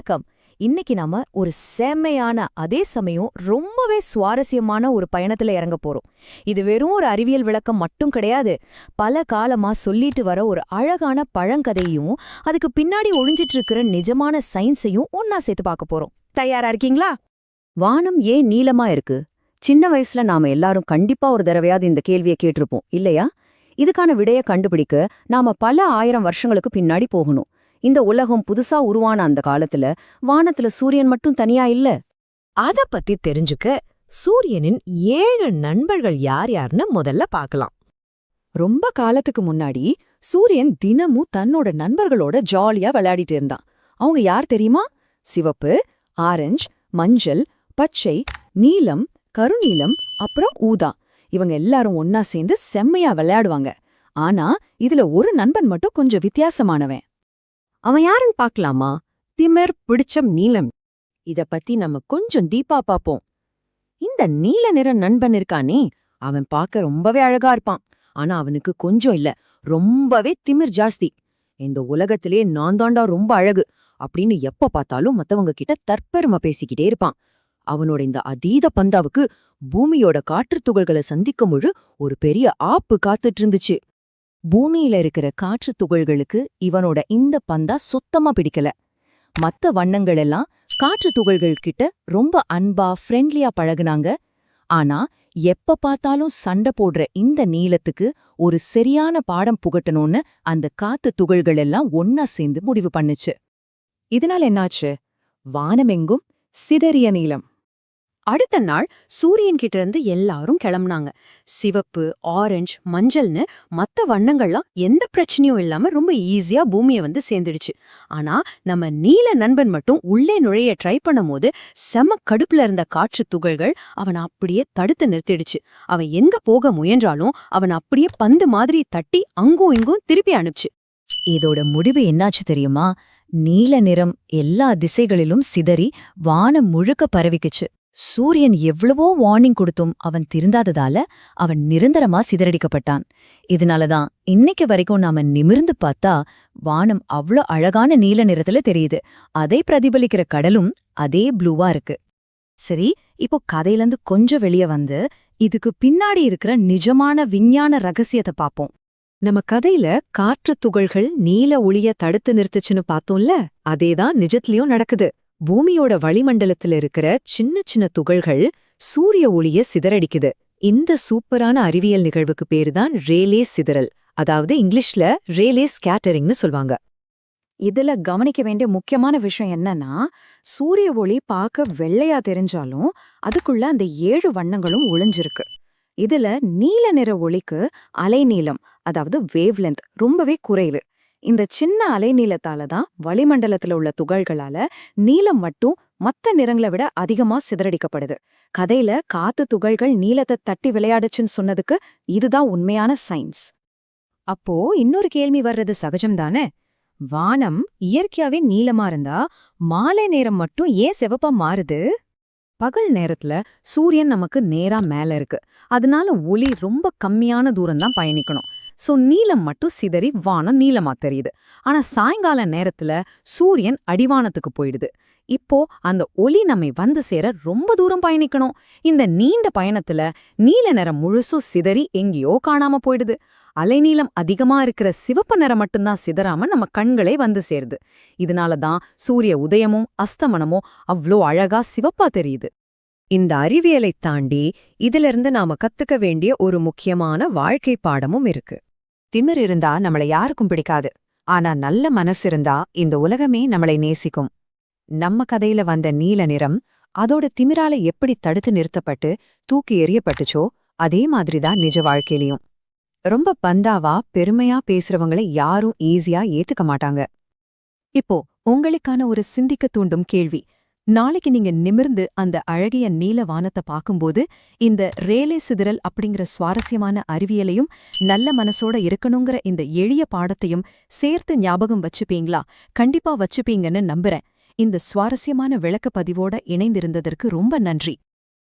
வணக்கம். இன்னைக்கு நாம ஒரு செம்மையான அதே சமயம் ரொம்பவே சுவாரஸ்யமான ஒரு பயணத்துல இறங்க போறோம். இது வெறும் ஒரு அறிவியல் விளக்கம் மட்டும் கிடையாது. பல காலமா சொல்லிட்டு வர ஒரு அழகான பழங்கதையும் அதுக்கு பின்னாடி ஒளிஞ்சிட்டு இருக்கிற நிஜமான சயின்ஸையும் ஒன்னா சேர்த்து பார்க்க போறோம். தயாரா இருக்கீங்களா? வானம் ஏன் நீளமா இருக்கு? சின்ன வயசுல நாம எல்லாரும் கண்டிப்பா ஒரு தடவையாவது இந்த கேள்வியை கேட்டிருப்போம் இல்லையா? இதுக்கான விடைய கண்டுபிடிக்க நாம பல ஆயிரம் வருஷங்களுக்கு பின்னாடி போகணும். இந்த உலகம் புதுசா உருவான அந்த காலத்துல வானத்துல சூரியன் மட்டும் தனியா இல்ல. அத பத்தி தெரிஞ்சுக்க சூரியனின் 7 நண்பர்கள் யார் யாருன்னு முதல்ல பார்க்கலாம். ரொம்ப காலத்துக்கு முன்னாடி சூரியன் தினமும் தன்னோட நண்பர்களோட ஜாலியா விளையாடிட்டு இருந்தான். அவங்க யார் தெரியுமா? சிவப்பு, ஆரஞ்சு, மஞ்சள், பச்சை, நீலம், கருநீலம், அப்புறம் ஊதா. இவங்க எல்லாரும் ஒன்னா சேர்ந்து செம்மையா விளையாடுவாங்க. ஆனா இதுல ஒரு நண்பன் மட்டும் கொஞ்சம் வித்தியாசமானவன். அவன் யாருன்னு பார்க்கலாமா? திமிர் பிடிச்சம் நீலம். இத பத்தி நம்ம கொஞ்சம் டீப்பா பாப்போம். இந்த நீல நிற நண்பன் இருக்கானே, அவன் பார்க்க ரொம்பவே அழகா இருப்பான். ஆனா அவனுக்கு கொஞ்சம் இல்ல, ரொம்பவே திமிர் ஜாஸ்தி. இந்த உலகத்திலே நான் தாண்டா ரொம்ப அழகு அப்படின்னு எப்ப பார்த்தாலும் மத்தவங்க கிட்ட தற்பெருமை பேசிக்கிட்டே இருப்பான். அவனோட இந்த அதீத பந்தாவுக்கு பூமியோட காற்றுத் துகள்களை சந்திக்கும் ஒரு பெரிய ஆப்பு காத்துட்டு இருந்துச்சு. பூமியில இருக்கிற காற்றுத் துகள்களுக்கு இவனோட இந்த பந்தா சுத்தமா பிடிக்கல. மத்த வண்ணங்கள் எல்லாம் காற்றுத் துகள்கள் கிட்ட ரொம்ப அன்பா ஃப்ரெண்ட்லியா பழகுனாங்க. ஆனா எப்ப பார்த்தாலும் சண்டை போடுற இந்த நீலத்துக்கு ஒரு சரியான பாடம் புகட்டணும்னு அந்த காத்து துகள்கள் எல்லாம் ஒன்னா சேர்ந்து முடிவு பண்ணுச்சு. இதனால என்னாச்சு? வானமெங்கும் சிதறிய நீலம். அடுத்த நாள் சூரியன் கிட்ட இருந்து எல்லாரும் கிளம்புனாங்க. சிவப்பு, ஆரஞ்சு, மஞ்சள்னு மத்த வண்ணங்கள்லாம் எந்த பிரச்சனையும் இல்லாம ரொம்ப ஈஸியா பூமியை வந்து சேர்ந்துடுச்சு. ஆனா நம்ம நீல நண்பன் மட்டும் உள்ளே நுழைய ட்ரை பண்ணும்போது செம கடுப்புல இருந்த காற்று துகள்கள் அவனை அப்படியே தடுத்து நிறுத்திடுச்சு. அவன் எங்க போக முயன்றாலும் அவன் அப்படியே பந்து மாதிரி தட்டி அங்கும் இங்கும் திருப்பி அனுப்பிச்சு. இதோட முடிவு என்னாச்சு தெரியுமா? நீல நிறம் எல்லா திசைகளிலும் சிதறி வானம் முழுக்க பரவிக்குச்சு. சூரியன் எவ்வளவோ வார்னிங் கொடுத்தும் அவன் திருந்தாததால அவன் நிரந்தரமா சிதறடிக்கப்பட்டான். இதனாலதான் இன்னைக்கு வரைக்கும் நாம நிமிர்ந்து பார்த்தா வானம் அவ்ளோ அழகான நீல நிறத்துல தெரியுது. அதை பிரதிபலிக்கிற கடலும் அதே ப்ளூவா இருக்கு. சரி, இப்போ கதையிலிருந்து கொஞ்சம் வெளியே வந்து இதுக்கு பின்னாடி இருக்கிற நிஜமான விஞ்ஞான ரகசியத்தை பாப்போம். நம்ம கதையில காற்று துகள்கள் நீல ஒளிய தடுத்து நிறுத்துச்சுன்னு பார்த்தோம்ல, அதேதான் நிஜத்திலயும் நடக்குது. பூமியோட வளிமண்டலத்துல இருக்கிற சின்ன சின்ன துகள்கள் சூரிய ஒளிய சிதறடிக்குது. இந்த சூப்பரான அறிவியல் நிகழ்வுக்கு பேருதான் ரேலே சிதறல், அதாவது இங்கிலீஷ்ல ரேலே ஸ்கேட்டரிங்னு சொல்வாங்க. இதுல கவனிக்க வேண்டிய முக்கியமான விஷயம் என்னன்னா, சூரிய ஒளி பார்க்க வெள்ளையா தெரிஞ்சாலும் அதுக்குள்ள அந்த 7 வண்ணங்களும் ஒளிஞ்சிருக்கு. இதுல நீல நிற ஒளிக்கு அலைநீளம், அதாவது வேவ்லென்த் ரொம்பவே குறைவு. இந்த சின்ன அலைநீளத்தால தான் வளிமண்டலத்துல உள்ள துகள்களால நீலம் மட்டும் மத்த நிறங்களை விட அதிகமா சிதறடிக்கப்படுது. கதையில காத்து துகள்கள் நீலத்தை தட்டி விளையாடுச்சுன்னு சொன்னதுக்கு இதுதான் உண்மையான சயின்ஸ். அப்போ இன்னொரு கேள்வி வர்றது சகஜம்தானே? வானம் இயற்கையாவே நீலமா இருந்தா மாலை நேரம் மட்டும் ஏன் சிவப்பா மாறுது? பகல் நேரத்துல சூரியன் நமக்கு நேரா மேல இருக்கு. அதனால ஒளி ரொம்ப கம்மியான தூரம்தான் பயணிக்கணும். சோ நீலம் மட்டும் சிதறி வானம் நீலமா தெரியுது. ஆனா சாயங்கால நேரத்துல சூரியன் அடிவானத்துக்கு போயிடுது. இப்போ அந்த ஒளி நம்மை வந்து சேர ரொம்ப தூரம் பயணிக்கணும். இந்த நீண்ட பயணத்துல நீல நிறம் முழுசும் சிதறி எங்கேயோ காணாம போயிடுது. அலைநீளம் அதிகமா இருக்கிற சிவப்பு நிறம் மட்டும்தான் சிதறாம நம்ம கண்களே வந்து சேருது. இதனாலதான் சூரிய உதயமும் அஸ்தமனமும் அவ்ளோ அழகா சிவப்பா தெரியுது. இந்த அறிவியலை தாண்டி இதிலிருந்து நாம கத்துக்க வேண்டிய ஒரு முக்கியமான வாழ்க்கை பாடமும் இருக்கு. திமிர் இருந்தா நம்மளை யாருக்கும் பிடிக்காது. ஆனா நல்ல மனசு இருந்தா இந்த உலகமே நம்மளை நேசிக்கும். நம்ம கதையில வந்த நீல நிறம் அதோட திமிரால எப்படி தடுத்து நிறுத்தப்பட்டு தூக்கி எறியப்பட்டுச்சோ அதே மாதிரிதான் நிஜ வாழ்க்கையிலையும். ரொம்ப பந்தாவா பெருமையா பேசுறவங்களை யாரும் ஈஸியா ஏத்துக்க மாட்டாங்க. இப்போ உங்களுக்கான ஒரு சிந்திக்க தூண்டும் கேள்வி. நாளைக்கு நீங்க நிமிர்ந்து அந்த அழகிய நீல வானத்தை பார்க்கும்போது இந்த ரேலே சிதறல் அப்படிங்கிற சுவாரஸ்யமான அறிவியலையும் நல்ல மனசோட இருக்கணுங்கிற இந்த எளிய பாடத்தையும் சேர்த்து ஞாபகம் வச்சுப்பீங்களா? கண்டிப்பா வச்சுப்பீங்கன்னு நம்புறேன். இந்த சுவாரஸ்யமான விளக்க பதிவோட இணைந்திருந்ததற்கு ரொம்ப நன்றி.